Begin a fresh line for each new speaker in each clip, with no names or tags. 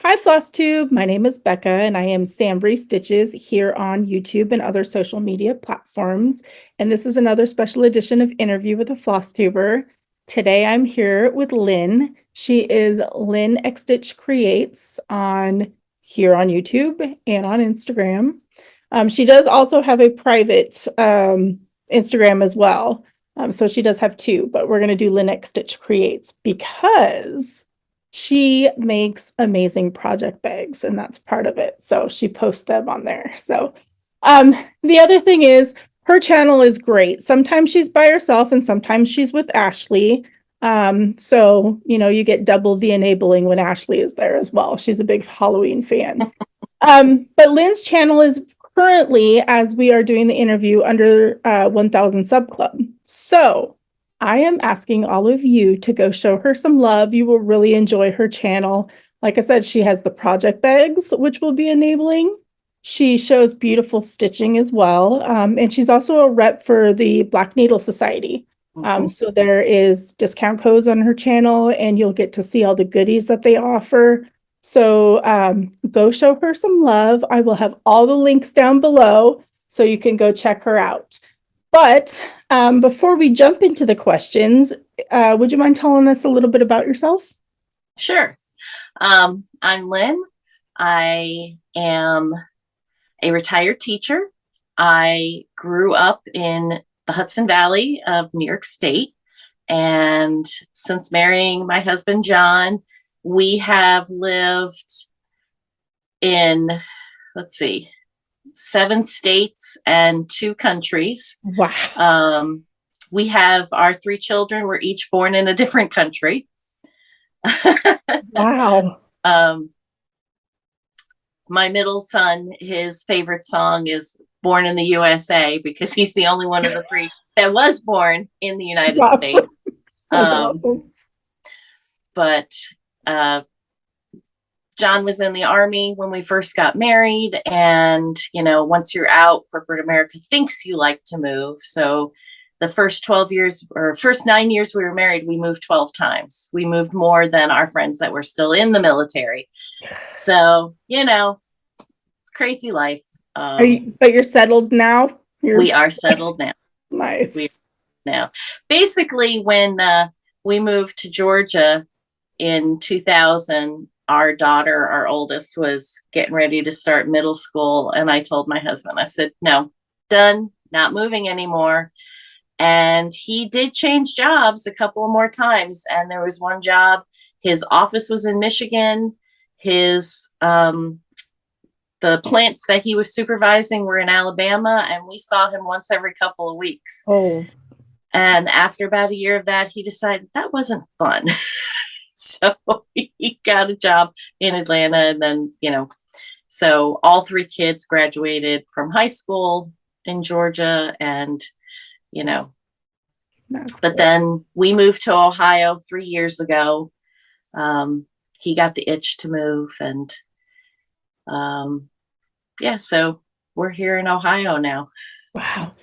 Hi, Flosstube. My name is Becca, and I am SamBrie Stitches here on YouTube and other social media platforms. And this is another special edition of Interview with a Flosstuber. Today, I'm here with Lynn. She is Lynn X Stitch Creates on here on YouTube and on Instagram. She does also have a private Instagram as well. So she does have two, but we're going to do Lynn X Stitch Creates because she makes amazing project bags, and that's part of it. So she posts them on there. So the other thing is her channel is great. Sometimes she's by herself and sometimes she's with Ashley. So, you get double the enabling when Ashley is there as well. She's a big Halloween fan. But Lynn's channel is currently, as we are doing the interview, under 1,000 sub club. So I am asking all of you to go show her some love. You will really enjoy her channel. Like I said, she has the project bags, which will be enabling. She shows beautiful stitching as well. And she's also a rep for the Black Needle Society. So there is discount codes on her channel, and you'll get to see all the goodies that they offer. So go show her some love. I will have all the links down below so you can go check her out. But before we jump into the questions, would you mind telling us a little bit about yourselves?
Sure. I'm Lynn. I am a retired teacher. I grew up in the Hudson Valley of New York State. And since marrying my husband, John, we have lived in, 7 states and 2 countries.
Wow.
We have our 3 children were each born in a different country.
Wow.
My middle son, his favorite song is Born in the USA because he's the only one of the 3 that was born in the United States.
That's awesome.
But John was in the Army when we first got married. And, once you're out, corporate America thinks you like to move. So the first 12 years or first 9 years we were married, we moved 12 times. We moved more than our friends that were still in the military. So, crazy life.
But you're settled now?
We are settled now.
Nice.
Basically, when we moved to Georgia in 2000, our oldest, was getting ready to start middle school. And I told my husband, I said, no, done, not moving anymore. And he did change jobs a couple more times. And there was one job, his office was in Michigan. His, the plants that he was supervising were in Alabama, and we saw him once every couple of weeks.
Oh.
And after about a year of that, he decided that wasn't fun. So he got a job in Atlanta. And then, so all 3 kids graduated from high school in Georgia. And, but then we moved to Ohio 3 years ago. He got the itch to move. And so we're here in Ohio now.
Wow.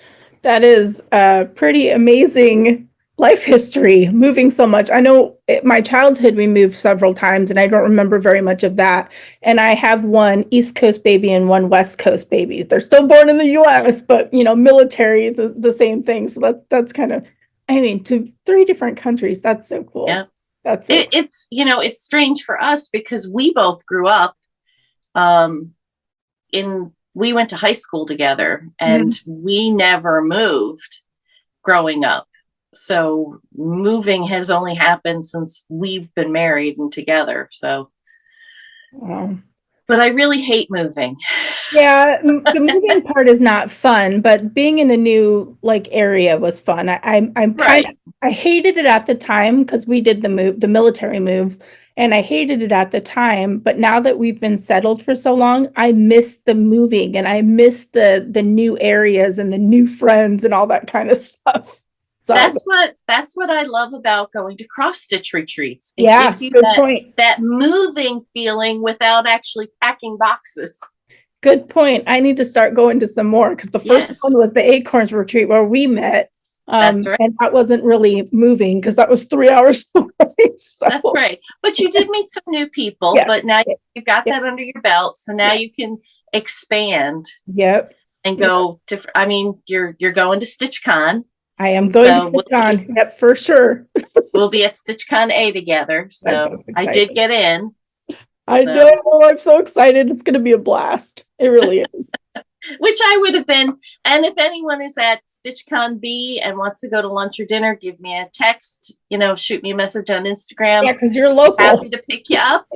That is a pretty amazing life history, moving so much. I know my childhood, we moved several times, and I don't remember very much of that. And I have one East Coast baby and one West Coast baby. They're still born in the U.S., but, military, the same thing. So that's kind of, to 3 different countries. That's so cool.
Yeah.
That's
it's, it's strange for us because we both grew up we went to high school together, and we never moved growing up. So moving has only happened since we've been married and together. So, but I really hate moving.
Yeah, the moving part is not fun, but being in a new area was fun. I hated it at the time because we did the military moves, and I hated it at the time. But now that we've been settled for so long, I miss the moving, and I miss the new areas and the new friends and all that kind of stuff. So
that's what I love about going to cross stitch retreats. It gives you that moving feeling without actually packing boxes.
Good point. I need to start going to some more because the first one was the Acorns retreat where we met.
That's right.
And that wasn't really moving because that was 3 hours away. So
That's right. But you did meet some new people, but
yes,
now you got
yep,
that under your belt. So now
yep,
you can expand
yep,
and
yep.
go different. I mean, you're going to StitchCon.
I am going to
So
switch on. Yep, for sure.
we'll be at StitchCon A together.
That's
So I did
exciting.
get in.
I know.
So
I'm so excited. It's going to be a blast. It really is.
which I would have been. And if anyone is at StitchCon B and wants to go to lunch or dinner, give me a text, shoot me a message on Instagram.
Yeah, because you're local.
Happy to pick you up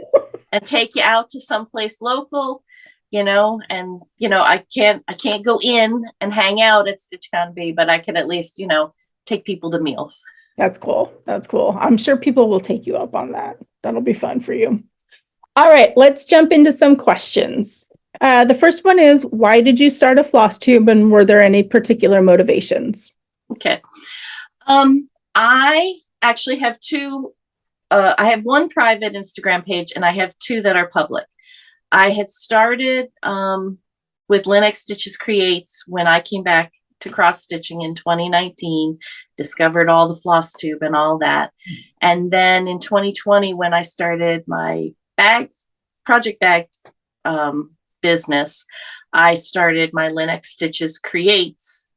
and take you out to someplace local, and I can't go in and hang out at StitchCon B, but I can at least, take people to meals.
That's cool. That's cool. I'm sure people will take you up on that. That'll be fun for you. All right, let's jump into some questions. The first one is, why did you start a floss tube, and were there any particular motivations?
Okay. I actually have two. I have one private Instagram page, and I have two that are public. I had started with Linux Stitches Creates when I came back to cross stitching in 2019, discovered all the floss tube and all that. And then in 2020, when I started my project bag business, I started my Linux Stitches Creates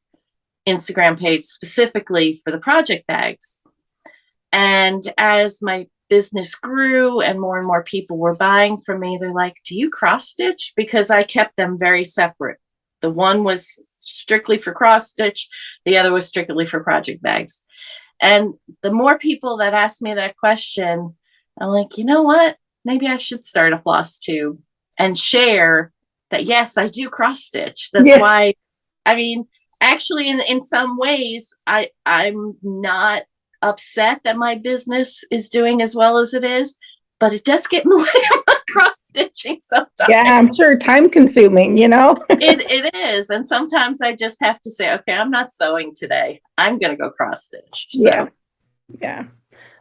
Instagram page specifically for the project bags. And as my business grew and more people were buying from me, they're like, do you cross stitch? Because I kept them very separate. The one was strictly for cross stitch. The other was strictly for project bags. And the more people that ask me that question, I'm like, you know what? Maybe I should start a floss tube and share that, yes, I do cross stitch. That's
Yeah.
why, I mean, actually, in some ways, I'm not upset that my business is doing as well as it is, but it does get in the way of my cross stitching sometimes.
Yeah, I'm sure time consuming,
It is. And sometimes I just have to say, okay, I'm not sewing today. I'm going to go cross stitch.
Yeah. Yeah.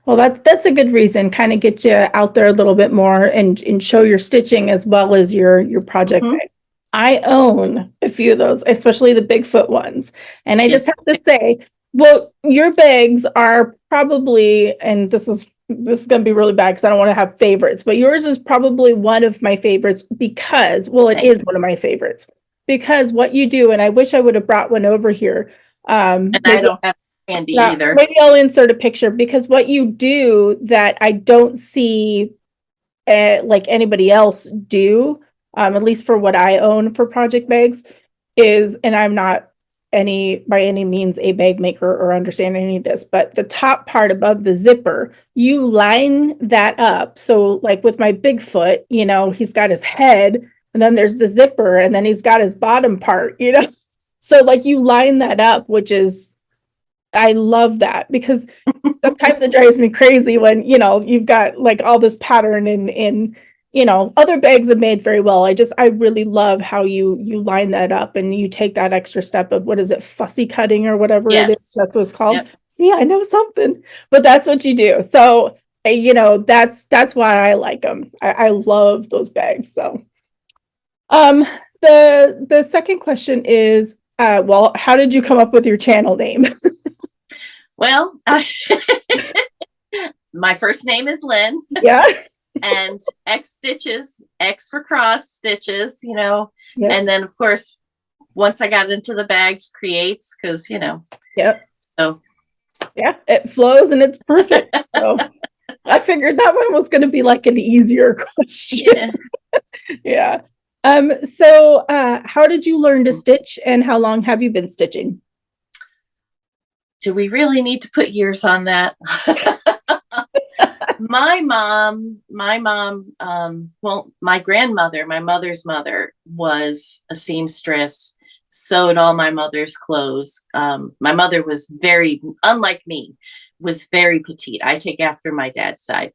Well, that's a good reason. Kind of get you out there a little bit more and show your stitching as well as your project bag. I own a few of those, especially the Bigfoot ones. And I just have to say, well, your bags are probably, and this is going to be really bad because I don't want to have favorites, but yours is probably one of my favorites because, well, it is one of my favorites because what you do, and I wish I would have brought one over here.
And I don't have candy either.
Maybe I'll insert a picture because what you do that I don't see like anybody else do, at least for what I own for project bags, is, and I'm not by any means a bag maker or understand any of this, but the top part above the zipper, you line that up. So like with my Bigfoot, he's got his head and then there's the zipper and then he's got his bottom part, So like you line that up, which is, I love that because sometimes it drives me crazy when, you've got like all this pattern in other bags are made very well. I really love how you line that up and you take that extra step of, what is it, fussy cutting or whatever it is. That's what it's called. Yep. See, I know something, but that's what you do. So, that's why I like them. I love those bags. So, the second question is, well, how did you come up with your channel name?
Well, my first name is Lynn.
Yeah.
And X Stitches, X for cross stitches,
Yep.
And then of course, once I got into the bags, Creates, because
Yep.
So
yeah, it flows and it's perfect. So I figured that one was going to be like an easier question. Yeah. So how did you learn to stitch and how long have you been stitching?
Do we really need to put years on that? My grandmother, my mother's mother, was a seamstress, sewed all my mother's clothes. My mother was unlike me, was very petite. I take after my dad's side,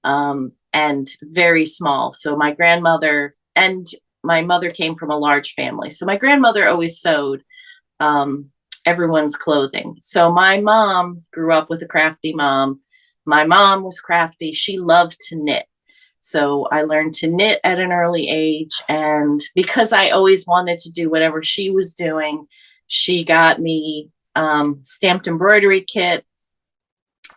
and very small. So my grandmother and my mother came from a large family. So my grandmother always sewed everyone's clothing. So my mom grew up with a crafty mom. My mom was crafty. She loved to knit. So I learned to knit at an early age. And because I always wanted to do whatever she was doing, she got me stamped embroidery kit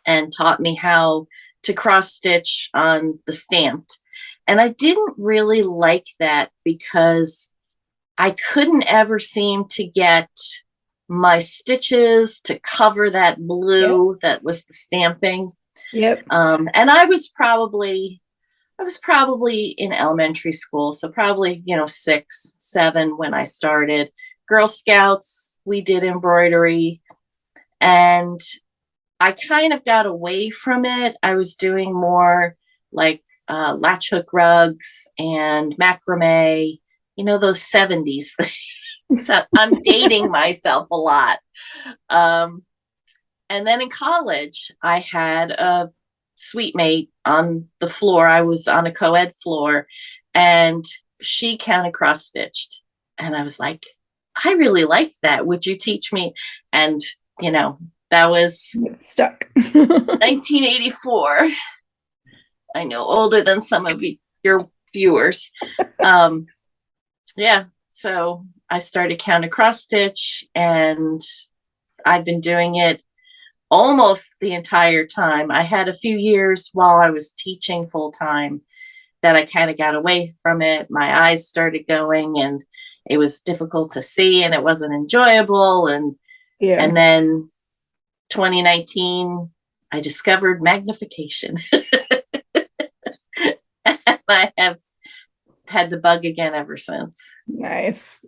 and taught me how to cross stitch on the stamped. And I didn't really like that because I couldn't ever seem to get my stitches to cover that blue that was the stamping.
Yep.
And I was probably in elementary school, so probably, 6, 7 when I started. Girl Scouts, we did embroidery, and I kind of got away from it. I was doing more like latch hook rugs and macrame, those 70s things. So I'm dating myself a lot. And then in college, I had a suite mate on the floor. I was on a co-ed floor, and she counted cross stitched. And I was like, I really like that. Would you teach me? And, that was
stuck.
1984. I know, older than some of your viewers. Yeah. So I started counting cross stitch, and I've been doing it almost the entire time. I had a few years while I was teaching full time that I kind of got away from it. My eyes started going, and it was difficult to see, and it wasn't enjoyable. And then 2019, I discovered magnification. I have had the bug again ever since.
Nice.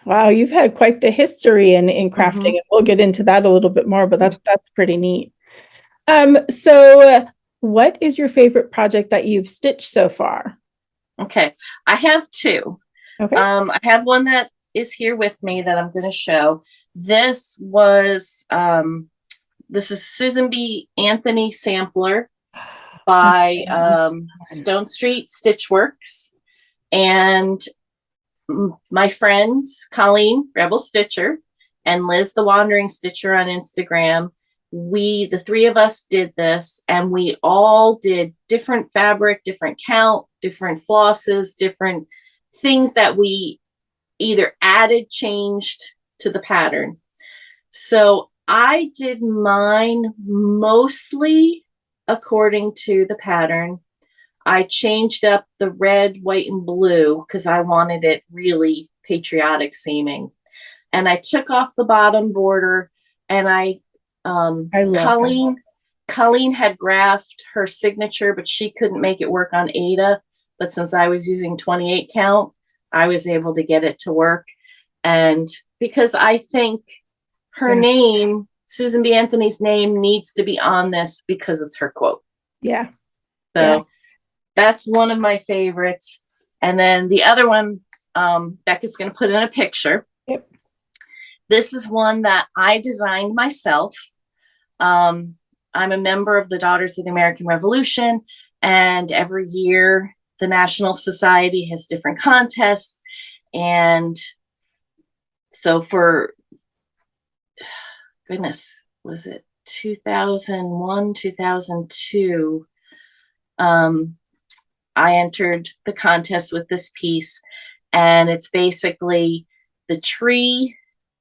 Wow, you've had quite the history in crafting, and we'll get into that a little bit more, but that's pretty neat. So what is your favorite project that you've stitched so far?
Okay, I have 2.
Okay.
I have one that is here with me that I'm going to show. This is Susan B. Anthony sampler by Stone Street Stitchworks, and my friends Colleen Rebel Stitcher and Liz the Wandering Stitcher on Instagram, the 3 of us did this, and we all did different fabric, different count, different flosses, different things that we either added, changed to the pattern. So I did mine mostly according to the pattern. I changed up the red, white, and blue because I wanted it really patriotic seeming. And I took off the bottom border, and I love Colleen had graphed her signature, but she couldn't make it work on Ada. But since I was using 28 count, I was able to get it to work. And because I think her name, Susan B. Anthony's name, needs to be on this because it's her quote.
Yeah.
So that's one of my favorites. And then the other one, Becca's going to put in a picture.
Yep.
This is one that I designed myself. I'm a member of the Daughters of the American Revolution, and every year the National Society has different contests. And so was it 2001, 2002? I entered the contest with this piece, and it's basically the tree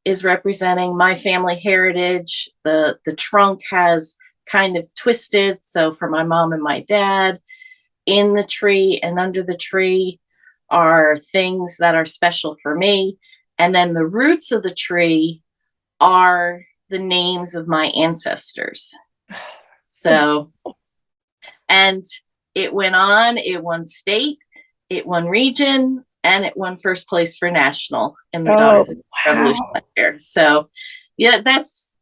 is representing my family heritage. The trunk has kind of twisted, so for my mom and my dad. In the tree and under the tree are things that are special for me, and then the roots of the tree are the names of my ancestors. So, and it won state, it won region, and it won first place for national in the Daughters of the Revolution that year. So yeah, that's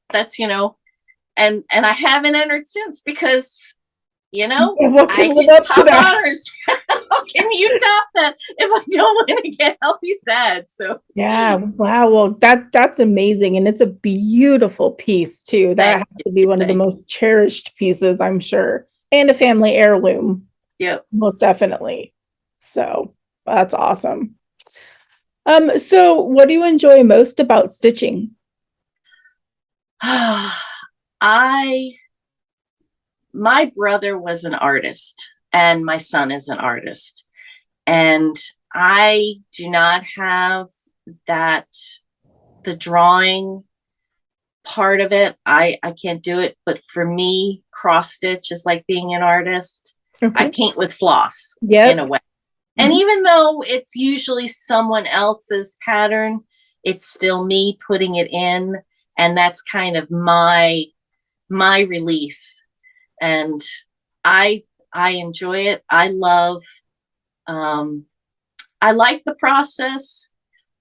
and I haven't entered since because I hit top honors. How can you top that if I don't win again? I'll be sad. So
yeah, wow. Well, that's amazing, and it's a beautiful piece too. That has to be one of the most cherished pieces, I'm sure, and a family heirloom.
Yep,
most definitely. So that's awesome. So what do you enjoy most about stitching?
My brother was an artist, and my son is an artist, and I do not have the drawing part of it. I can't do it, but for me, cross stitch is like being an artist. I
Okay.
paint with floss in a
Yep.
way. And
Mhm.
even though it's usually someone else's pattern, it's still me putting it in, and that's kind of my release. And I I enjoy it. Um I like the process,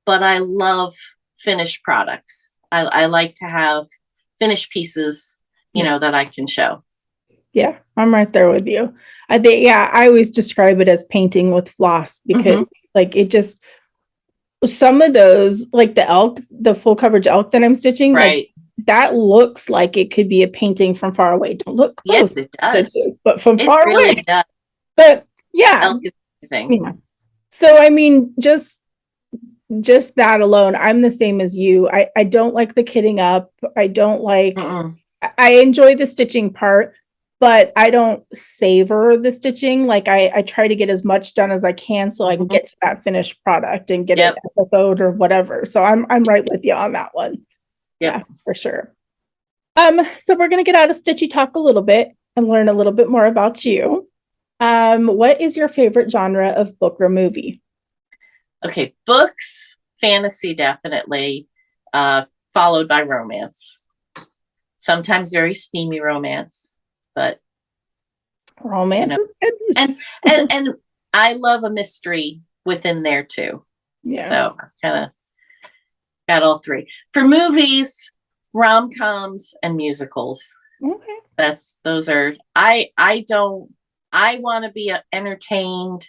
but I love finished products. I like to have finished pieces,
Yeah.
that I can show.
Yeah. I'm right there with you. I think, yeah, I always describe it as painting with floss because
Mm-hmm.
like it just, some of those, like the elk, the full coverage elk that I'm stitching, like
Right.
that looks like it could be a painting from far away. Don't look close,
Yes, it does.
but from
It
far
really
away.
does.
But yeah,
Elk is amazing.
yeah. So I mean, just that alone, I'm the same as you. I don't like the kitting up. I don't like.
Mm-mm.
I enjoy the stitching part, but I don't savor the stitching. Like I try to get as much done as I can so I can
Mm-hmm.
get to that finished product and get it
Yep.
episode or whatever. So I'm right with you on that one.
Yep.
Yeah, for sure. So we're gonna get out of stitchy talk a little bit and learn a little bit more about you. What is your favorite genre of book or movie?
Okay. Books, fantasy, definitely, uh, followed by romance. Sometimes very steamy romance, but you
Romance
know,
is good.
and and I love a mystery within there too.
Yeah.
So I kind of got all three. For movies, rom-coms and musicals.
Okay.
Those are I don't I want to be entertained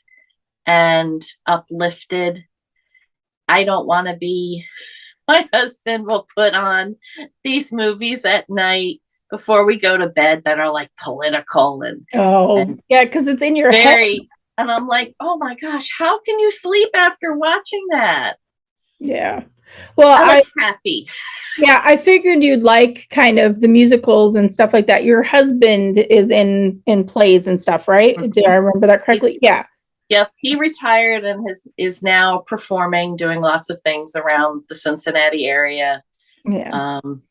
and uplifted. I don't want to be my husband will put on these movies at night before we go to bed that are like political
Oh,
and
yeah, because it's in your head.
very, and I'm like, oh my gosh, how can you sleep after watching that?
Yeah. Well,
I like happy.
yeah, I figured you'd like kind of the musicals and stuff like that. Your husband is in plays and stuff, right? Did I remember that
He's,
correctly? Yeah.
yep, he retired and is now performing, doing lots of things around the Cincinnati area.
Yeah.
Um,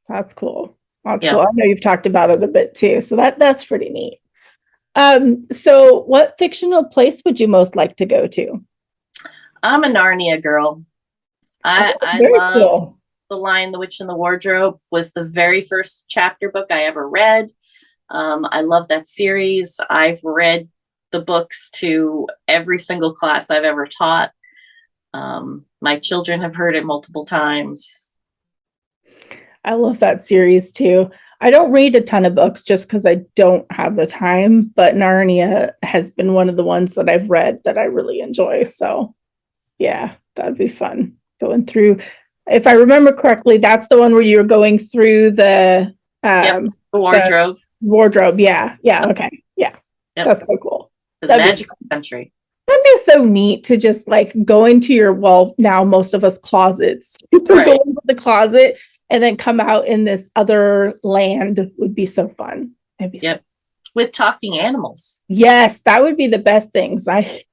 That's cool. That's cool.
yeah,
I know you've talked about it a bit too. So that's pretty neat. So what fictional place would you most like to go to?
I'm a Narnia girl.
Oh,
I
very
love
cool.
The Lion, the Witch, and the Wardrobe was the very first chapter book I ever read. I love that series. I've read the books to every single class I've ever taught. My children have heard it multiple times.
I love that series too. I don't read a ton of books just because I don't have the time, but Narnia has been one of the ones that I've read that I really enjoy. So, yeah, that'd be fun going through. If I remember correctly, that's the one where you're going through
Yep, the
the
wardrobe.
wardrobe. Yeah, yeah,
Yep,
okay, yeah,
yep.
that's so cool.
The
That'd be
magical country.
that'd be so neat to just like go into your, well, now most of us closets, go
Right.
into the closet and then come out in this other land would be so fun. It'd be
Yep.
so,
With talking animals.
yes, that would be the best things. I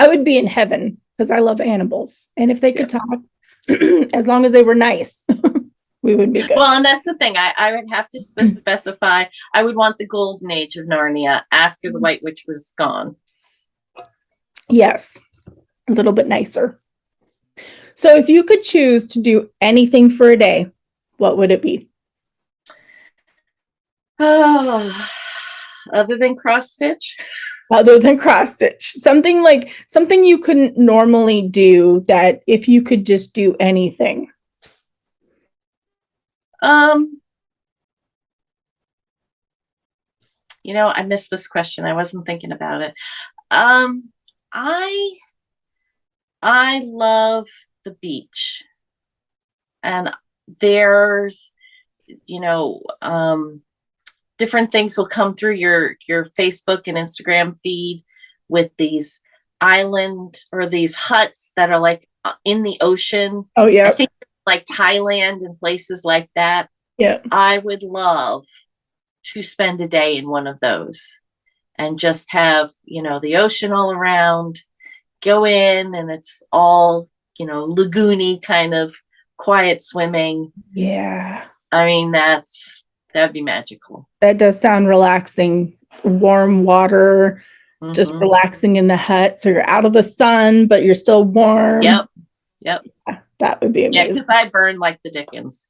would be in heaven because I love animals. And if they could
Yep.
talk, as long as they were nice, we would be good.
Well, and that's the thing. I would have to specify. I would want the golden age of Narnia after the White Witch was gone.
Yes, a little bit nicer. So if you could choose to do anything for a day, what would it be?
Oh, other than cross stitch.
Other than cross stitch, something you couldn't normally do that if you could just do anything.
I missed this question. I wasn't thinking about it. Um, I I love the beach, and there's you know different things will come through your Facebook and Instagram feed with these island or these huts that are like in the ocean.
Oh
I
yeah,
think like Thailand and places like that.
yeah,
I would love to spend a day in one of those and just have, the ocean all around, go in and it's all, lagoony kind of quiet swimming.
yeah.
I mean, that'd be magical.
That does sound relaxing. Warm water, just
Hmm.
relaxing in the hut. So you're out of the sun, but you're still warm.
Yep. Yep.
That would be
Yeah,
amazing.
because I burned like the Dickens.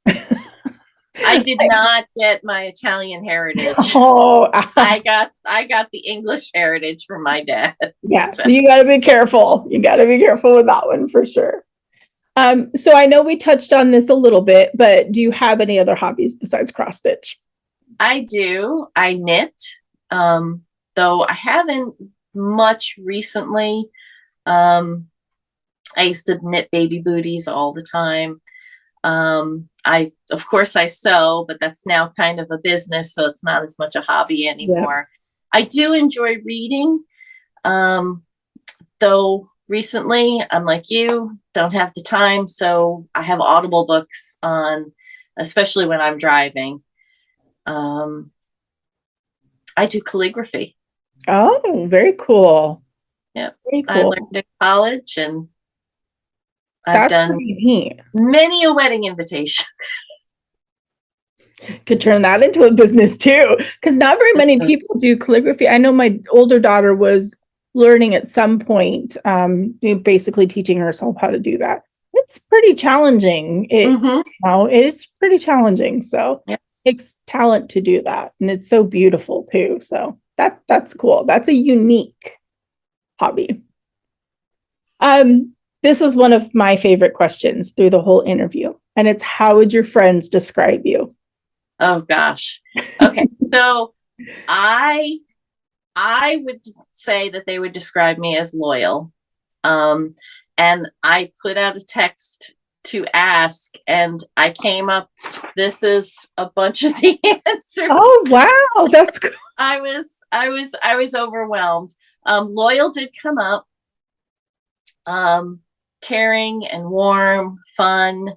I did not get my Italian heritage.
Oh,
I got the English heritage from my dad.
yeah.
So
You got to be careful. You got to be careful with that one for sure. So I know we touched on this a little bit, but do you have any other hobbies besides cross stitch?
I do. I knit, though I haven't much recently. I used to knit baby booties all the time. I, of course, I sew, but that's now kind of a business, so it's not as much a hobby
Yeah.
anymore. I do enjoy reading, um, though recently I'm like you, don't have the time, so I have Audible books on, especially when I'm driving. Um, I do calligraphy.
Oh, very cool.
Yeah,
Very
I
cool.
learned in college, and I've
That's
done
pretty neat.
many a wedding invitation.
Could turn that into a business too, because not very many people do calligraphy. I know my older daughter was learning at some point, basically teaching herself how to do that. It's pretty challenging.
Mm-hmm.
It's pretty challenging. So
Yeah.
it takes talent to do that, and it's so beautiful too. So that's cool. That's a unique hobby. This is one of my favorite questions through the whole interview, and it's how would your friends describe you?
Oh gosh. Okay. So I I would say that they would describe me as loyal. Um, and I put out a text to ask, and I came up. This is a bunch of the answers.
Oh wow, that's cool.
I was overwhelmed. Loyal did come up. Um, Caring and warm, fun,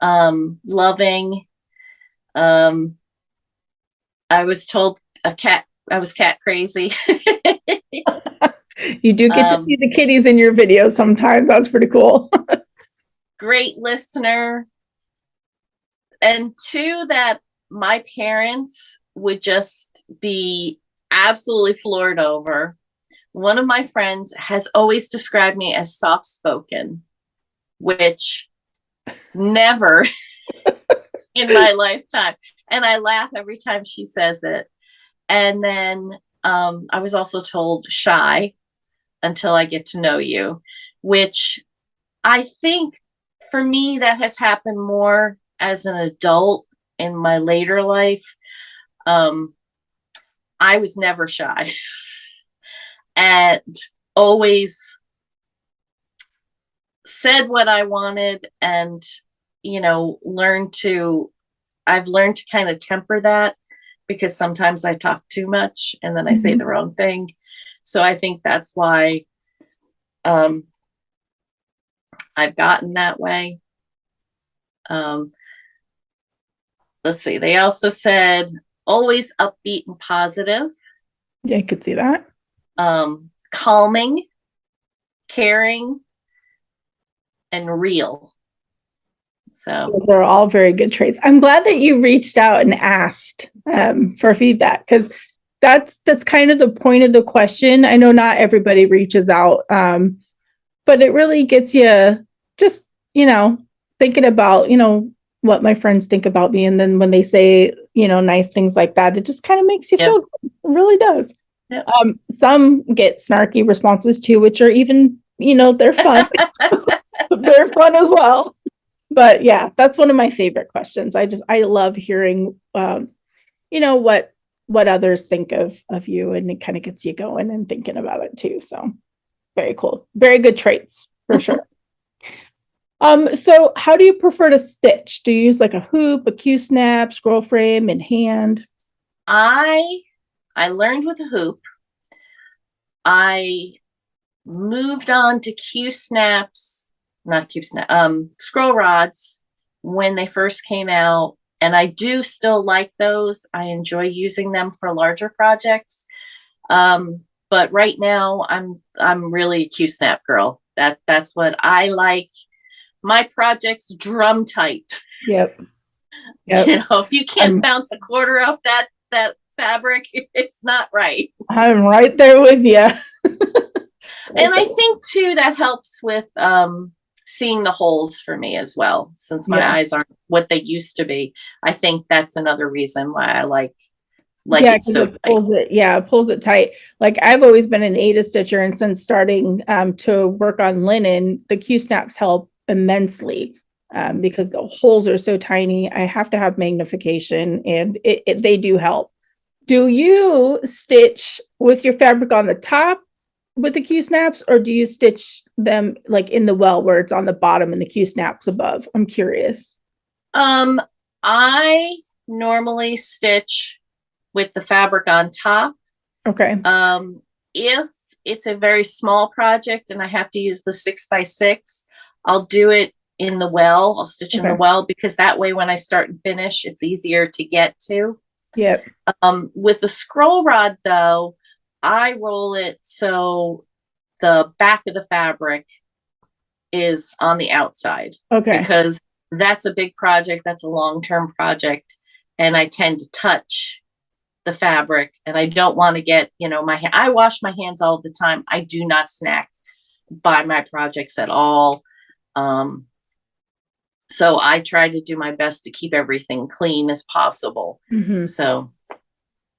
loving. Um, I was told I was cat crazy.
You do get to see the kitties in your videos sometimes. That's pretty cool.
Great listener. And two, that my parents would just be absolutely floored over. One of my friends has always described me as soft spoken, which never in my lifetime. And I laugh every time she says it. And then I was also told shy until I get to know you, which I think for me that has happened more as an adult in my later life. Um, I was never shy and always said what I wanted, and I've learned to kind of temper that, because sometimes I talk too much and then I say the wrong thing. So I think that's why I've gotten that way. Let's see. They also said always upbeat and positive.
Yeah, I could see that.
Calming, caring, and real. So
those are all very good traits. I'm glad that you reached out and asked for feedback, because that's kind of the point of the question. I know not everybody reaches out, but it really gets you just thinking about what my friends think about me, and then when they say nice things like that, it just kind of makes you feel good. It really does.
Yep.
Some get snarky responses too, which are even they're fun. They're fun as well. But yeah, that's one of my favorite questions. I love hearing what others think of you, and it kind of gets you going and thinking about it too. So very cool. Very good traits for sure. So how do you prefer to stitch? Do you use like a hoop, a Q-snap, scroll frame, and hand?
I learned with a hoop. I moved on to scroll rods when they first came out, and I do still like those. I enjoy using them for larger projects. But right now I'm really a Q-snap girl. That's what I like. My project's drum tight.
Yep. Yep.
If you can't
I'm
bounce a quarter off that fabric, it's not right.
I'm right there with you. Right
And I
there.
think too that helps with seeing the holes for me as well, since my
Yeah.
eyes aren't what they used to be. I think that's another reason why I like
Yeah,
it
because
so
it
tight.
pulls it. Yeah, it pulls it tight. Like I've always been an Ada stitcher, and since starting to work on linen, the Q snaps help immensely because the holes are so tiny. I have to have magnification, and they do help. Do you stitch with your fabric on the top with the Q snaps, or do you stitch them like in the well where it's on the bottom and the Q snaps above? I'm curious.
Um, I normally stitch with the fabric on top.
Okay.
If it's a very small project and I have to use the 6x6, I'll do it in the well. I'll stitch in the
Okay.
well because that way when I start and finish, it's easier to get to.
Yep.
With the scroll rod though, I roll it so the back of the fabric is on the outside
Okay.
because that's a big project. That's a long-term project. And I tend to touch the fabric and I don't want to get, I wash my hands all the time. I do not snack by my projects at all. Um, so I try to do my best to keep everything clean as possible.
Hmm.
So,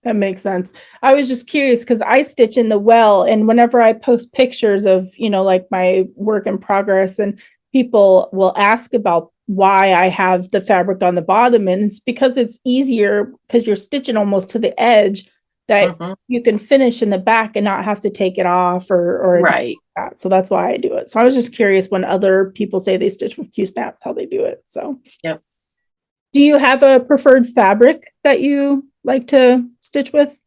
That makes sense. I was just curious because I stitch in the well, and whenever I post pictures of, like my work in progress, and people will ask about why I have the fabric on the bottom, and it's because it's easier because you're stitching almost to the edge that
mhm,
you can finish in the back and not have to take it off or anything
right.
like that. So that's why I do it. So I was just curious when other people say they stitch with Q snaps, how they do it. So
Yep.
do you have a preferred fabric that you like to stitch with?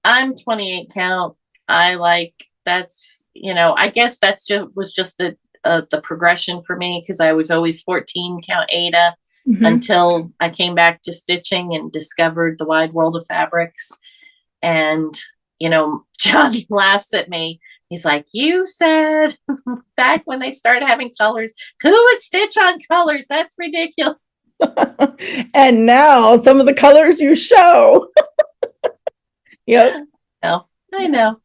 I'm 28 count. I like I guess that's just the progression for me because I was always 14 count Ada
Hmm.
until I came back to stitching and discovered the wide world of fabrics. And, John laughs at me. He's like, you said back when they started having colors, who would stitch on colors? That's ridiculous.
And now some of the colors you show. Yep.
No, I
Yeah.
know.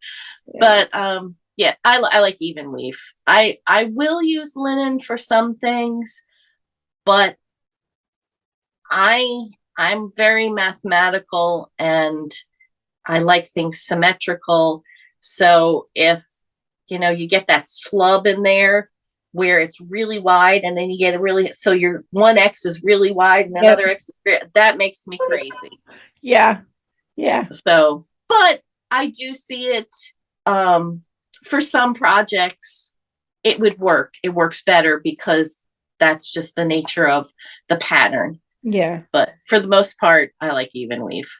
Yeah.
But yeah, I like even weave. I will use linen for some things, but I I'm very mathematical and I like things symmetrical. So if you get that slub in there where it's really wide and then you get a really so your one X is really wide and
Yep.
another X that makes me crazy.
Yeah. Yeah.
So, but I do see it um, for some projects, it would work. It works better because that's just the nature of the pattern.
Yeah.
But for the most part, I like even weave.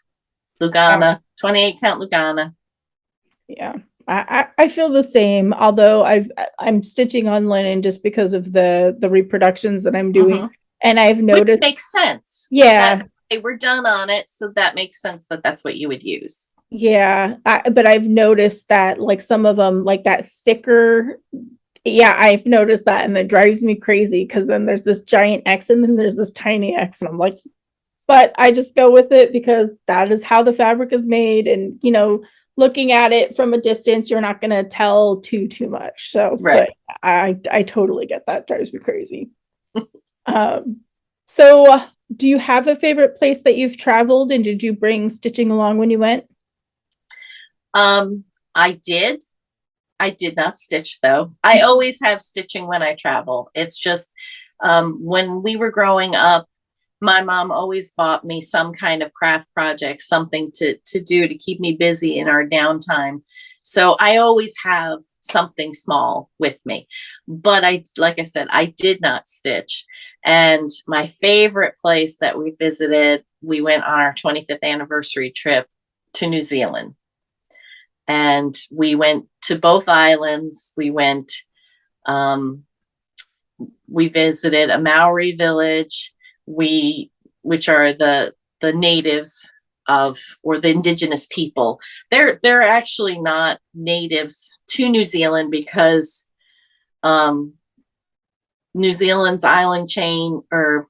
Yeah.
Lugana, 28 count Lugana.
Yeah. I feel the same, although I'm stitching on linen just because of the reproductions that I'm doing.
Mm-hmm.
And I've
Which
noticed,
makes sense.
yeah,
That they were done on it, so that makes sense that that's what you would use.
yeah. But I've noticed that like some of them, like that thicker, yeah, I've noticed that, and it drives me crazy because then there's this giant X and then there's this tiny X, and I'm like, but I just go with it because that is how the fabric is made. And, looking at it from a distance, you're not going to tell too much. So,
Right.
but I totally get that. Drives me crazy. Um, so do you have a favorite place that you've traveled, and did you bring stitching along when you went?
Um, I did. I did not stitch though. I always have stitching when I travel. It's just when we were growing up, my mom always bought me some kind of craft project, something to do to keep me busy in our downtime. So I always have something small with me. But like I said, I did not stitch. And my favorite place that we visited, we went on our 25th anniversary trip to New Zealand. And we went to both islands. Um, we visited a Maori village, we which are the natives of or the indigenous people. They're actually not natives to New Zealand because um, New Zealand's island chain or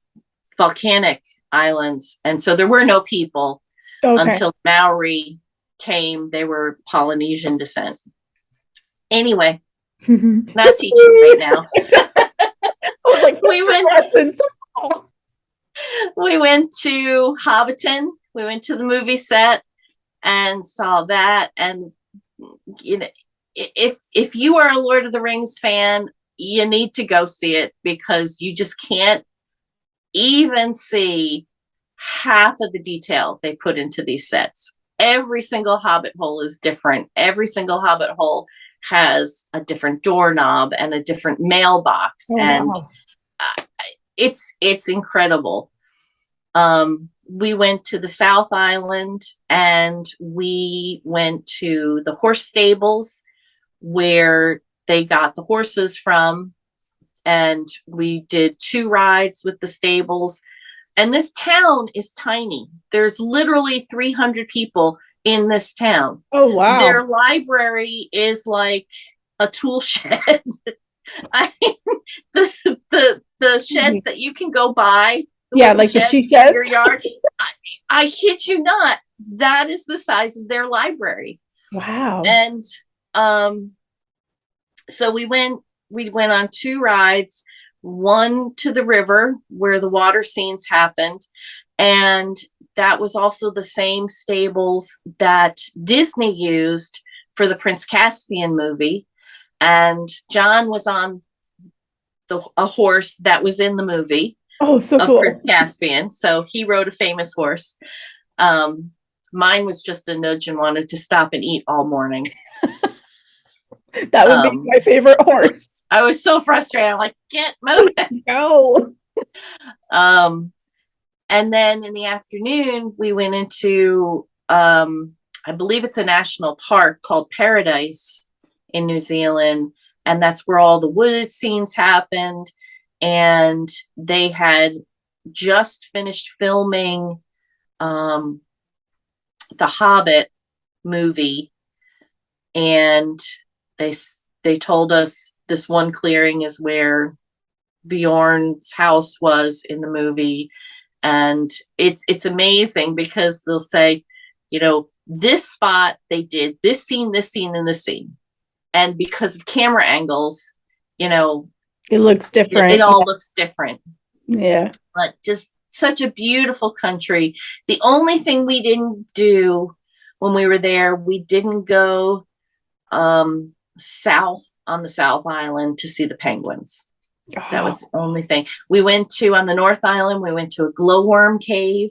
volcanic islands. And so there were no people
Okay.
until Maori came. They were Polynesian descent. Anyway, not teaching right now.
I was like,
we went
lessons.
we went to Hobbiton. We went to the movie set and saw that. And you know, if you are a Lord of the Rings fan, you need to go see it, because you just can't even see half of the detail they put into these sets. Every single hobbit hole is different. Every single hobbit hole has a different doorknob and a different mailbox.
Oh,
And
wow.
it's incredible. We went to the South Island, and we went to the horse stables where they got the horses from. And we did 2 rides with the stables. And this town is tiny. There's literally 300 people in this town.
Oh, wow.
Their library is like a tool shed. I mean, the sheds that you can go buy.
Yeah, like the she
sheds in your yard. I kid you not. That is the size of their library.
Wow.
And so we went on 2 rides, one to the river where the water scenes happened. And that was also the same stables that Disney used for the Prince Caspian movie. And John was on a horse that was in the movie.
Oh, so
of
cool.
Prince Caspian. So he rode a famous horse. Mine was just a nudge and wanted to stop and eat all morning.
That would be my favorite horse.
I was so frustrated. I'm like, get moving.
Go.
And then in the afternoon, we went into, I believe it's a national park called Paradise in New Zealand. And that's where all the wooded scenes happened. And they had just finished filming the Hobbit movie. And they told us this one clearing is where Bjorn's house was in the movie. And it's amazing, because they'll say, this spot they did this scene, and this scene. And because of camera angles,
it looks different.
It all looks different.
Yeah.
But just such a beautiful country. The only thing we didn't do when we were there, we didn't go south on the South Island to see the penguins. That was the only thing. We went to, on the North Island, we went to a glowworm cave,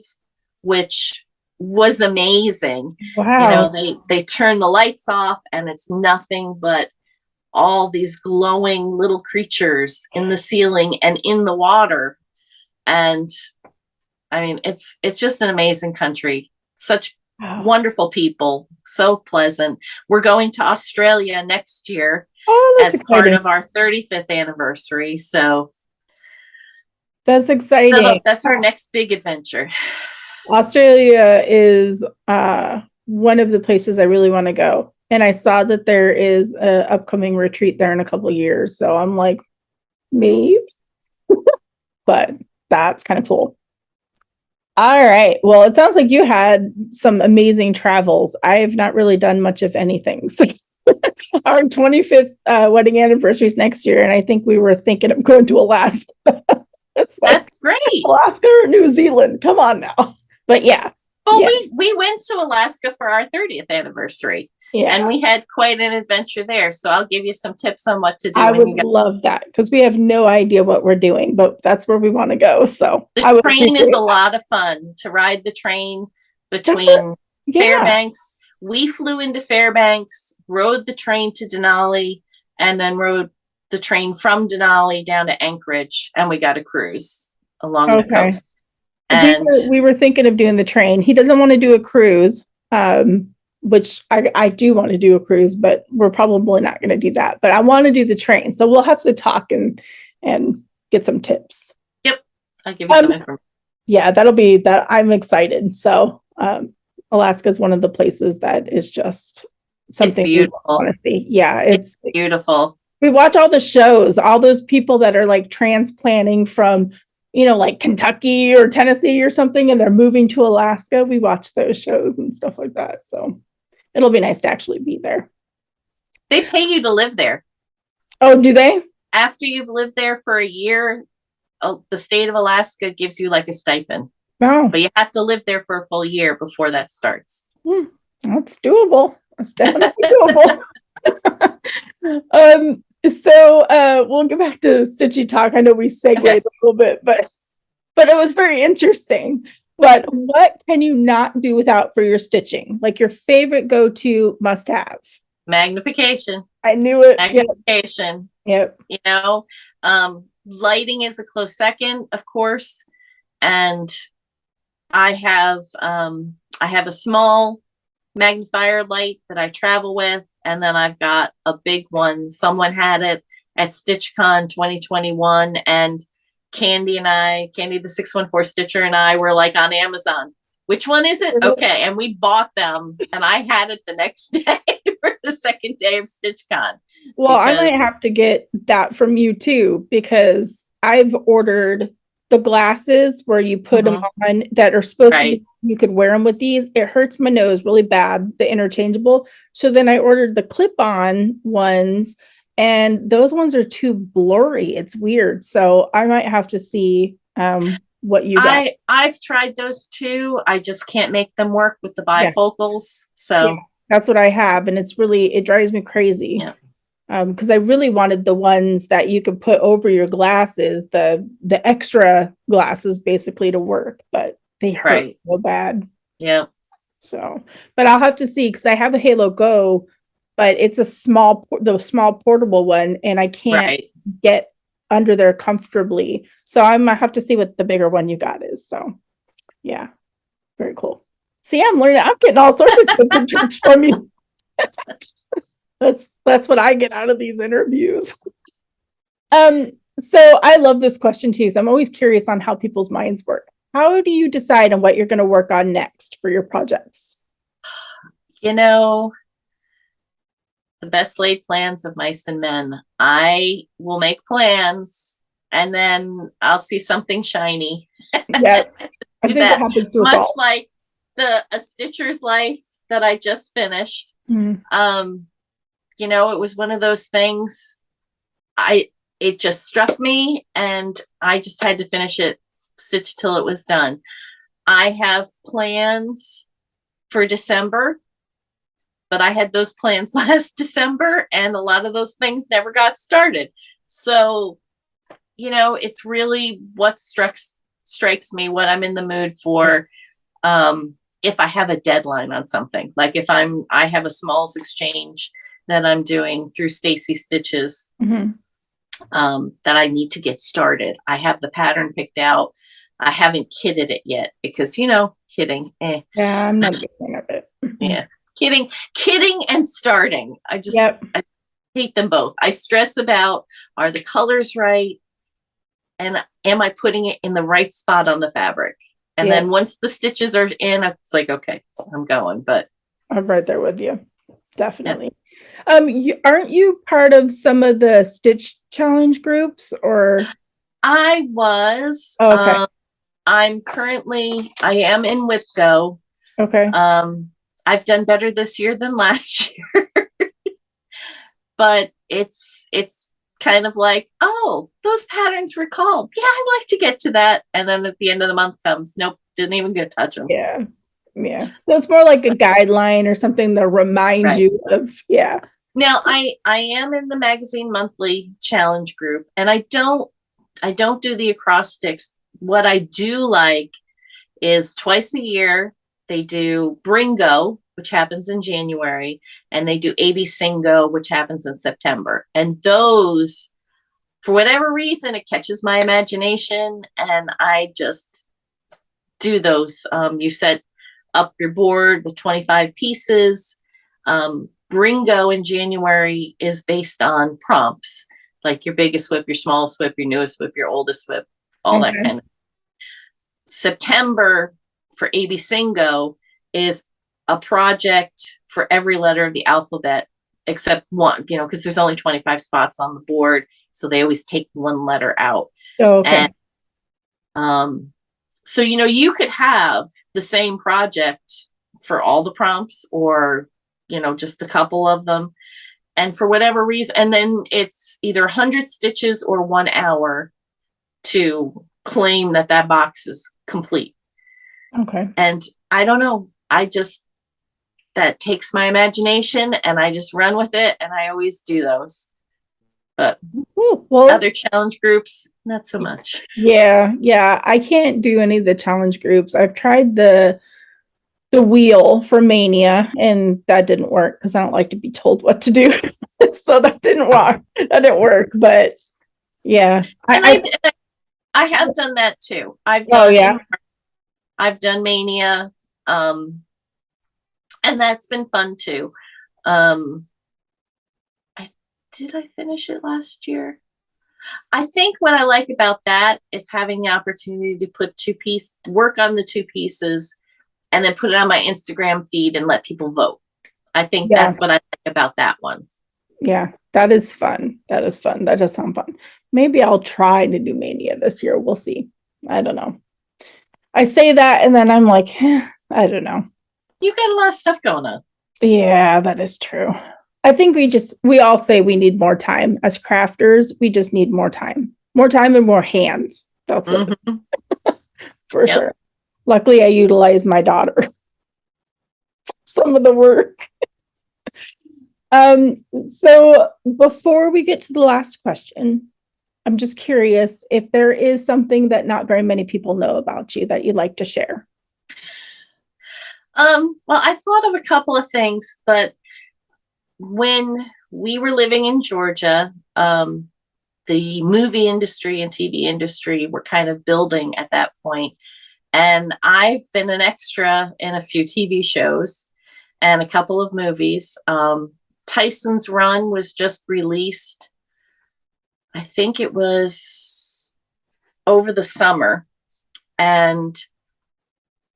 which was amazing.
Wow.
They turn the lights off and it's nothing but all these glowing little creatures in the ceiling and in the water. And I mean, it's just an amazing country. Such wonderful people, so pleasant. We're going to Australia next year as exciting. Part of our 35th anniversary. So
that's exciting. So
that's our next big adventure.
Australia is one of the places I really want to go. And I saw that there is an upcoming retreat there in a couple of years. So I'm like, maybe. But that's kind of cool. All right. Well, it sounds like you had some amazing travels. I have not really done much of anything. So our 25th wedding anniversary is next year. And I think we were thinking of going to Alaska.
That's great.
Alaska or New Zealand. Come on now. But yeah.
Well, we went to Alaska for our 30th anniversary. Yeah. And we had quite an adventure there. So I'll give you some tips on what to do.
I would love that, because we have no idea what we're doing, but that's where we want to go. So
the train is a lot of fun to ride the train between Fairbanks. We flew into Fairbanks, rode the train to Denali, and then rode the train from Denali down to Anchorage, and we got a cruise along the coast.
And we were thinking of doing the train. He doesn't want to do a cruise. Which I do want to do a cruise, but we're probably not going to do that. But I want to do the train. So we'll have to talk and get some tips.
Yep. I'll give you some information.
Yeah, that'll be that. I'm excited. So Alaska is one of the places that is just something
beautiful.
We want to see. Yeah, it's
beautiful.
We watch all the shows, all those people that are like transplanting from like Kentucky or Tennessee or something, and they're moving to Alaska. We watch those shows and stuff like that. So it'll be nice to actually be there.
They pay you to live there.
Oh, do they?
After you've lived there for a year, the state of Alaska gives you like a stipend.
Oh,
But you have to live there for a full year before that starts.
That's doable. That's definitely doable. So we'll get back to stitchy talk. I know we segued a little bit, but it was very interesting. But what can you not do without for your stitching? Like your favorite go-to must-have?
Magnification.
I knew it.
Magnification.
Yep.
You know, lighting is a close second, of course. And I have a small magnifier light that I travel with, and then I've got a big one. Someone had it at StitchCon 2021, and Candy the 614 Stitcher, and I were like on Amazon. Which one is it? Okay, and we bought them, and I had it the next day for the second day of StitchCon.
Well, I might have to get that from you too, because I've ordered the glasses where you put them on that are supposed to be, you could wear them with these. It hurts my nose really bad, the interchangeable. So then I ordered the clip-on ones, and those ones are too blurry. It's weird. So I might have to see what you got.
I've tried those too. I just can't make them work with the bifocals. So
that's what I have, and it drives me crazy.
Yeah.
Because I really wanted the ones that you could put over your glasses, the extra glasses basically to work, but they hurt so bad.
Yeah.
So, but I'll have to see, because I have a Halo Go, but it's the small portable one, and I can't get under there comfortably. So I might have to see what the bigger one you got is. So yeah, very cool. See, I'm getting all sorts of tips from you. That's what I get out of these interviews. So I love this question too. So I'm always curious on how people's minds work. How do you decide on what you're going to work on next for your projects?
The best laid plans of mice and men. I will make plans, and then I'll see something shiny.
Yeah, I think that happens to us all.
Much like a Stitcher's Life that I just finished. It was one of those things. It just struck me, and I just had to finish it, stitch till it was done. I have plans for December, but I had those plans last December, and a lot of those things never got started. So, it's really what strikes me, what I'm in the mood for. If I have a deadline on something, like if I have a smalls exchange that I'm doing through Stacy Stitches, that I need to get started. I have the pattern picked out. I haven't kitted it yet because, kidding.
Yeah, I'm not a big fan of it.
Yeah. Kidding and starting. I hate them both. I stress about, are the colors right? And am I putting it in the right spot on the fabric? And then once the stitches are in, it's like, okay, I'm going. But
I'm right there with you. Definitely. Aren't you part of some of the Stitch Challenge groups, or?
I was.
Okay.
I am in WIPGO.
Okay.
I've done better this year than last year. But it's kind of like, oh, those patterns recalled. Yeah, I'd like to get to that. And then at the end of the month comes, nope, didn't even get to touch them.
Yeah. Yeah. So it's more like a guideline or something to remind you of,
Now I am in the Magazine Monthly Challenge group, and I don't do the acrostics. What I do like is twice a year they do Bringo, which happens in January, and they do AB Singo, which happens in September. And those, for whatever reason, it catches my imagination, and I just do those. You set up your board with 25 pieces. Bringo in January is based on prompts, like your biggest whip, your smallest whip, your newest whip, your oldest whip, all that kind of. September for AB Singo is a project for every letter of the alphabet except one, because there's only 25 spots on the board. So they always take one letter out.
Oh, okay.
And Um, so, you could have the same project for all the prompts or, just a couple of them. And for whatever reason, and then it's either 100 stitches or 1 hour to claim that that box is complete.
Okay.
And I don't know. That takes my imagination and I just run with it. And I always do those. But
Cool. Well,
other challenge groups, not so much.
yeah. I can't do any of the challenge groups. I've tried the wheel for Mania, and that didn't work because I don't like to be told what to do. So that didn't work. That didn't work. But yeah,
And I have done that too.
oh yeah,
I've done Mania, and that's been fun too. Um, did I finish it last year? I think what I like about that is having the opportunity to work on the two pieces and then put it on my Instagram feed and let people vote. I think
yeah,
that's what I like about that one.
yeah. That is fun. That is fun. That does sound fun. Maybe I'll try to do Mania this year. We'll see. I don't know. I say that and then I'm like, I don't know.
You've got a lot of stuff going on.
Yeah, that is true. I think we all say we need more time as crafters. We just need more time and more hands. That's what
Mm-hmm.
for sure. Luckily, I utilize my daughter some of the work. So before we get to the last question, I'm just curious if there is something that not very many people know about you that you'd like to share.
Well, I thought of a couple of things, but when we were living in Georgia, the movie industry and TV industry were kind of building at that point. And I've been an extra in a few TV shows and a couple of movies. Tyson's Run was just released. I think it was over the summer. And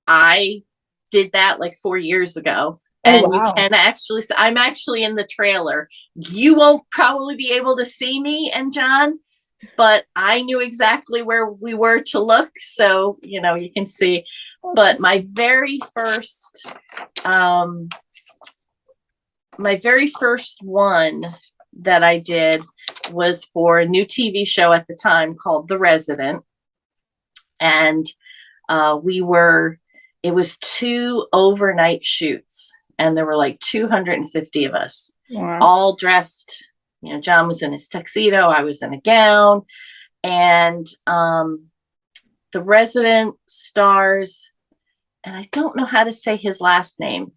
I did that like 4 years ago. And
wow.
You can actually, I'm actually in the trailer. You won't probably be able to see me and John, but I knew exactly where we were to look. So, you can see. But my very first one that I did was for a new TV show at the time called The Resident. And it was 2 overnight shoots, and there were like 250 of us,
Wow.
all dressed. John was in his tuxedo, I was in a gown, and The Resident stars, and I don't know how to say his last name.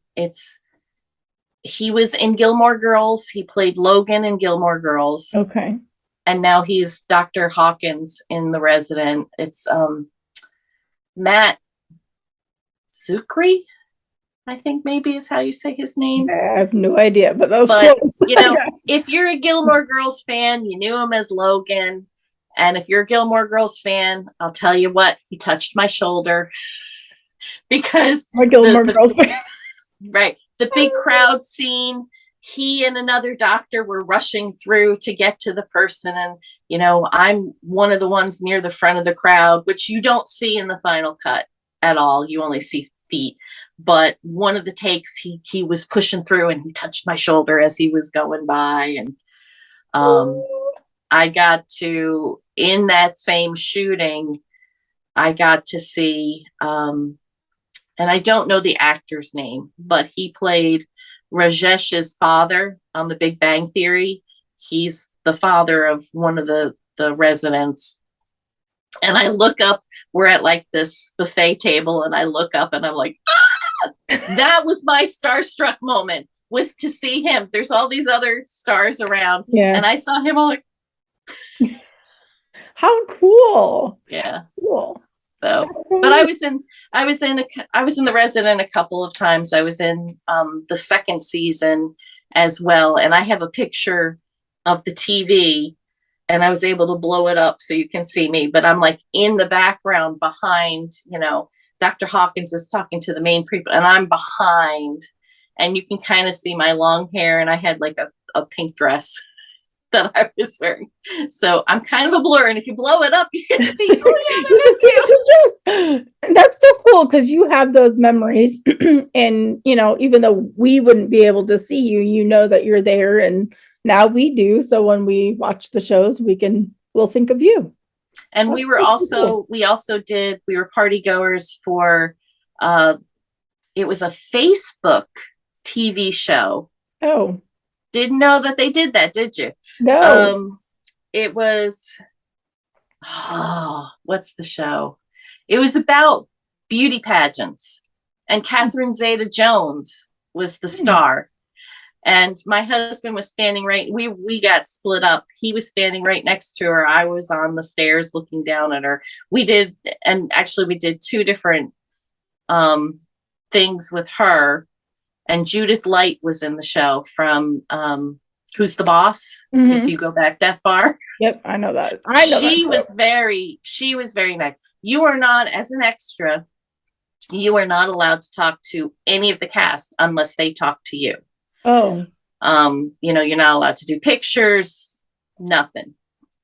He was in Gilmore Girls. He played Logan in Gilmore Girls.
Okay.
And now he's Dr. Hawkins in The Resident. It's Matt Zuckery, I think maybe is how you say his name.
I have no idea, but that was close.
If you're a Gilmore Girls fan, you knew him as Logan. And if you're a Gilmore Girls fan, I'll tell you what, he touched my shoulder because
my Gilmore Girls fan.
Right. The big crowd scene, he and another doctor were rushing through to get to the person. And, I'm one of the ones near the front of the crowd, which you don't see in the final cut at all. You only see feet. But one of the takes, he was pushing through and he touched my shoulder as he was going by. And I got to, in that same shooting, I got to see, and I don't know the actor's name, but he played Rajesh's father on The Big Bang Theory. He's the father of one of the residents. And I look up, we're at like this buffet table, and I look up and I'm like, ah! That was my starstruck moment, was to see him. There's all these other stars around.
Yeah.
And I saw him all like,
how cool.
Yeah.
Cool.
So, but I was in The Resident a couple of times. I was in the second season as well. And I have a picture of the TV, and I was able to blow it up so you can see me, but I'm like in the background behind, Dr. Hawkins is talking to the main people, and I'm behind, and you can kind of see my long hair, and I had like a pink dress. that I was wearing. So I'm kind of a blur. And if you blow it up, you can see, oh yeah,
You
that
can
is
see
you.
it. Yes. That's still cool because you have those memories. And, even though we wouldn't be able to see you, you know that you're there. And now we do. So when we watch the shows, we'll think of you.
And
That's so cool.
we were party goers for, it was a Facebook TV show.
Oh,
Didn't know that they did that, did you?
no.
Um, it was, what's the show? It was about beauty pageants, and Catherine Zeta-Jones was the
Hmm.
star. And my husband was standing we got split up. He was standing right next to her. I was on the stairs looking down at her. We did two different things with her. And Judith Light was in the show from Who's the Boss? If
Mm-hmm.
you go back that far.
Yep, I know that. I know that.
She was very nice. You are not, as an extra, you are not allowed to talk to any of the cast unless they talk to you.
Oh,
You're not allowed to do pictures, nothing.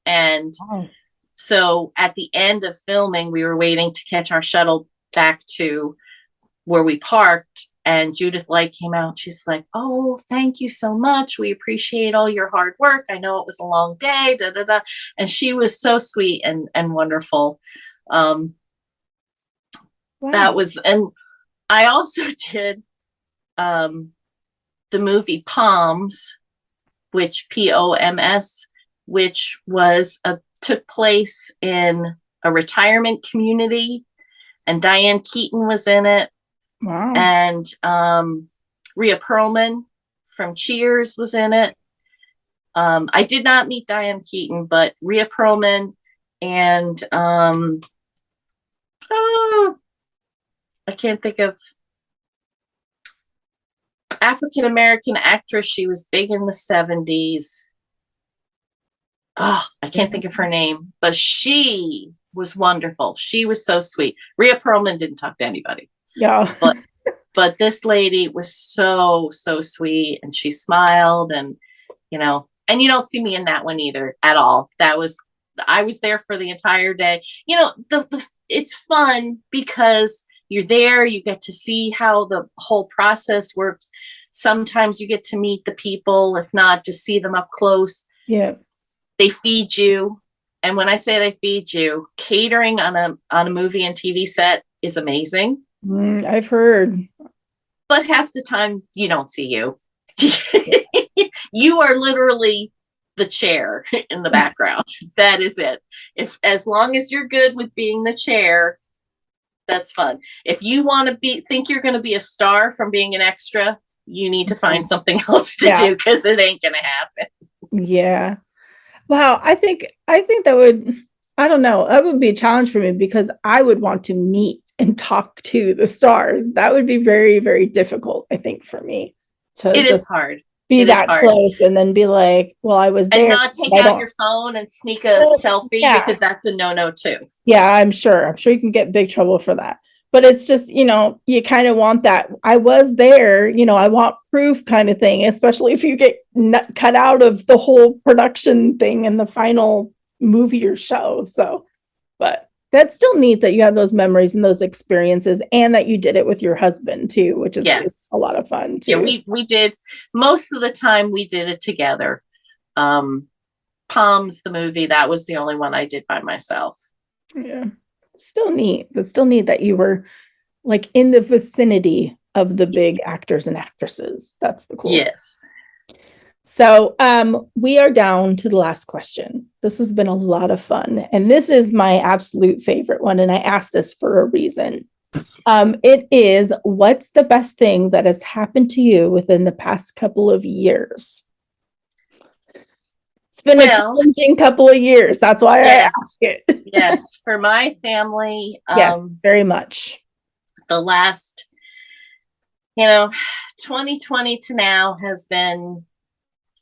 And
wow.
so at the end of filming, we were waiting to catch our shuttle back to where we parked. And Judith Light came out. She's like, "Oh, thank you so much. We appreciate all your hard work. I know it was a long day." Da, da, da. And she was so sweet and wonderful. Um, that
Wow.
was, and I also did the movie Palms, which POMS, which took place in a retirement community, and Diane Keaton was in it.
Wow.
And Rhea Perlman from Cheers was in it. I did not meet Diane Keaton, but Rhea Perlman and I can't think of African American actress. She was big in the 70s. Oh, I can't think of her name, but she was wonderful. She was so sweet. Rhea Perlman didn't talk to anybody.
Yeah.
But this lady was so sweet, and she smiled, and and you don't see me in that one either at all. I was there for the entire day. It's fun because you're there, you get to see how the whole process works. Sometimes you get to meet the people, if not just see them up close.
Yeah.
They feed you. And when I say they feed you, catering on a movie and TV set is amazing.
I've heard.
But half the time you don't see you. You are literally the chair in the background. That is it. As long as you're good with being the chair, that's fun. If you want to think you're going to be a star from being an extra, you need to find something else to do, because it ain't going to happen.
Yeah. Wow. I think that would, I don't know, that would be a challenge for me because I would want to meet and talk to the stars. That would be very, very difficult, I think, for me to
It
just
is hard.
be that close and then be like, well, I was there.
And not take out your phone and sneak a selfie, because that's a no-no too.
Yeah, I'm sure you can get big trouble for that. But it's just, you kind of want that. I was there, I want proof kind of thing, especially if you get cut out of the whole production thing in the final movie or show. So, but that's still neat that you have those memories and those experiences, and that you did it with your husband too, which is a lot of fun too.
Yeah, we did, most of the time we did it together. Palms, the movie, that was the only one I did by myself.
Yeah. Still neat. It's still neat that you were like in the vicinity of the big actors and actresses. That's the cool.
Yes.
So we are down to the last question. This has been a lot of fun. And this is my absolute favorite one. And I asked this for a reason. It is, what's the best thing that has happened to you within the past couple of years? It's been a challenging couple of years. That's why I ask it.
Yes, for my family.
Yes, very much.
The last, 2020 to now has been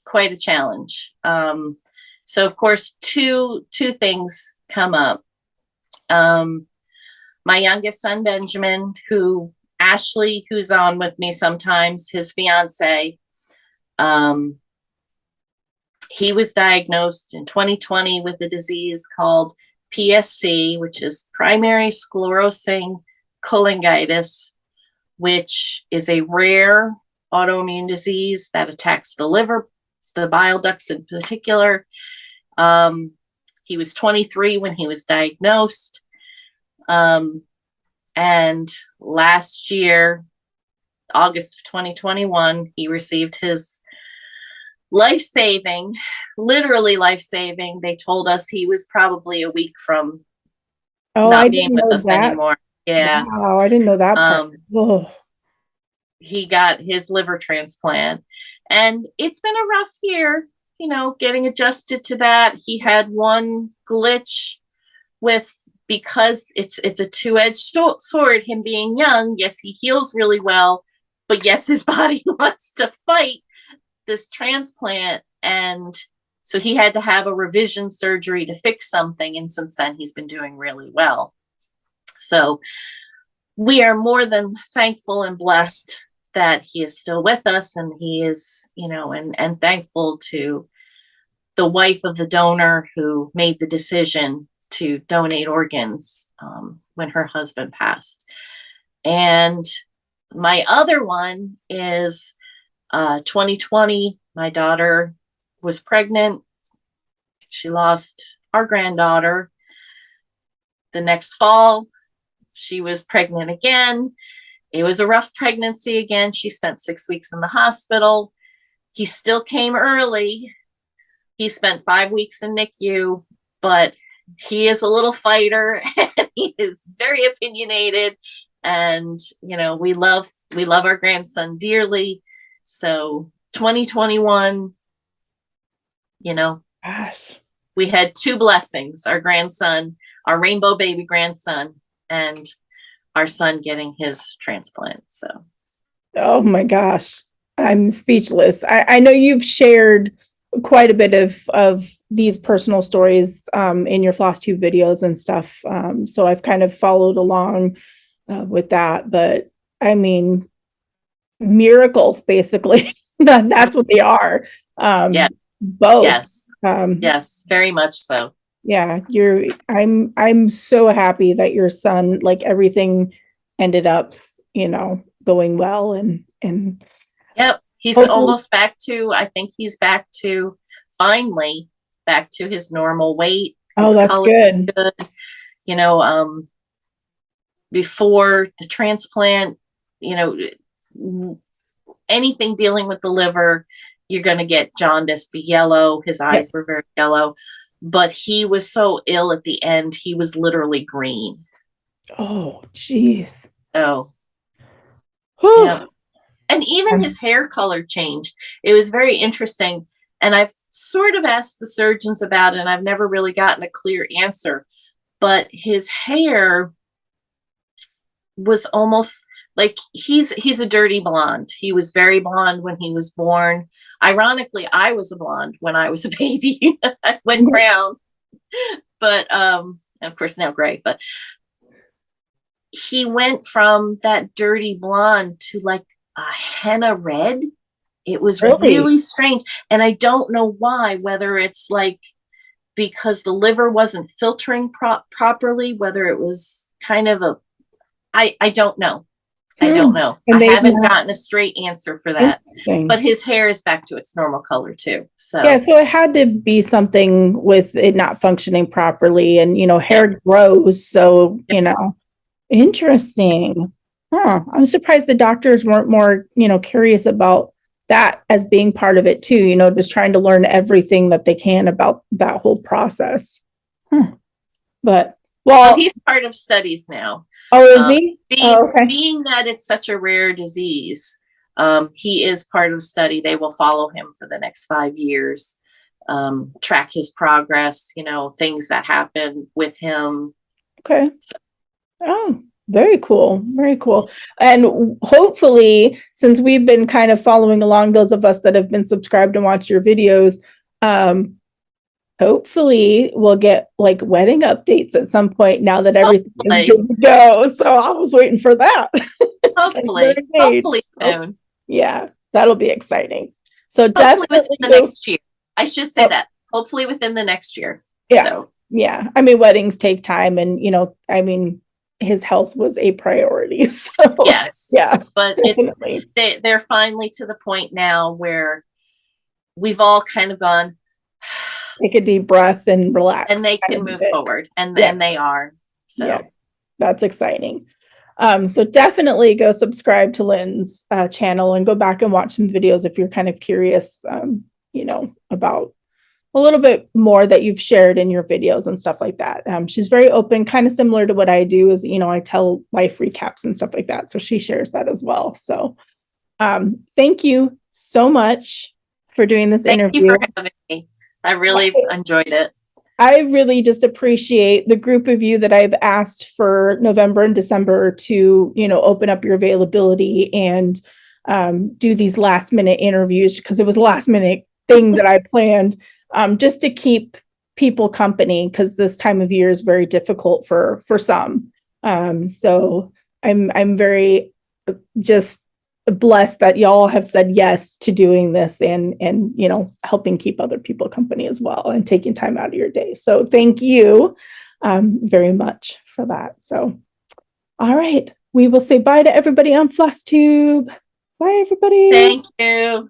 quite a challenge. So of course, two things come up. My youngest son, Benjamin, Ashley, who's on with me sometimes, his fiance, He was diagnosed in 2020 with a disease called PSC, which is primary sclerosing cholangitis, which is a rare autoimmune disease that attacks the liver, the bile ducts in particular. He was 23 when he was diagnosed. And last year, August of 2021, he received his life-saving, literally life-saving. They told us he was probably a week from
I
not being
didn't
with
know
us
that.
anymore. Yeah.
Wow, I didn't know that part.
He got his liver transplant, and it's been a rough year, getting adjusted to that. He had one glitch because it's a two-edged sword, him being young. Yes, he heals really well, but yes, his body wants to fight this transplant, and so he had to have a revision surgery to fix something, and since then he's been doing really well. So we are more than thankful and blessed that he is still with us, and he is, and thankful to the wife of the donor who made the decision to donate organs when her husband passed. And my other one is 2020. My daughter was pregnant. She lost our granddaughter. The next fall, she was pregnant again. It was a rough pregnancy again. She spent 6 weeks in the hospital. He still came early. He spent 5 weeks in NICU, but he is a little fighter and he is very opinionated. And, we love our grandson dearly. So 2021,
Gosh,
we had two blessings: our grandson, our rainbow baby grandson, and our son getting his transplant. So,
oh my gosh, I'm speechless. I know you've shared quite a bit of these personal stories in your Flosstube videos and stuff. So I've kind of followed along with that. But I mean, miracles, basically. That's what they are.
yeah,
Both.
yes, yes, very much so.
Yeah, I'm so happy that your son, like, everything ended up, going well, and
Yep, he's
hopefully,
almost back to. I think he's finally back to his normal weight. His
that's
color is
good.
good. Before the transplant, anything dealing with the liver, you're going to get jaundice, be yellow. His eyes were very yellow, but he was so ill at the end, he was literally green.
Oh, geez.
Oh, yeah. And even his hair color changed. It was very interesting. And I've sort of asked the surgeons about it, and I've never really gotten a clear answer. But his hair was almost like he's a dirty blonde. He was very blonde when he was born. Ironically, I was a blonde when I was a baby. I went brown, but of course now gray. But he went from that dirty blonde to like a henna red. It was really strange, and I don't know why. Whether it's like because the liver wasn't filtering properly, whether it was kind of I don't know. I don't know. I haven't gotten a straight answer for that. But his hair is back to its normal color too. So
yeah, so it had to be something with it not functioning properly, and hair grows, so interesting. I'm surprised the doctors weren't more curious about that as being part of it too, just trying to learn everything that they can about that whole process. But
well, he's part of studies now.
Oh, is he?
Being that it's such a rare disease, he is part of a study. They will follow him for the next 5 years, track his progress, things that happen with him.
Okay. Oh, very cool. Very cool. And hopefully, since we've been kind of following along, those of us that have been subscribed and watched your videos, hopefully we'll get like wedding updates at some point now that everything is good to go. So I was waiting for that.
Hopefully soon.
Yeah, that'll be exciting. So
hopefully
definitely
within the next year. I should say that hopefully within the next year.
Yeah.
So
Yeah. I mean, weddings take time and, I mean, his health was a priority. So
yes,
yeah,
but
definitely.
they're finally to the point now where we've all kind of gone,
Take a deep breath and
and
relax
they
kind
can
of
move
thing.
forward, and
Yeah.
they are.
Yeah.
So
That's exciting. So definitely go subscribe to Lynn's channel and go back and watch some videos if you're kind of curious, about a little bit more that you've shared in your videos and stuff like that. She's very open, kind of similar to what I do is, I tell life recaps and stuff like that. So she shares that as well. So thank you so much for doing this
thank you
interview.
for having me. I really enjoyed it.
I really just appreciate the group of you that I've asked for November and December to, open up your availability and do these last minute interviews because it was a last minute thing that I planned just to keep people company because this time of year is very difficult for some. So I'm very just blessed that y'all have said yes to doing this and helping keep other people company as well and taking time out of your day. So thank you very much for that. So all right, we will say bye to everybody on Flosstube. Bye everybody.
Thank you.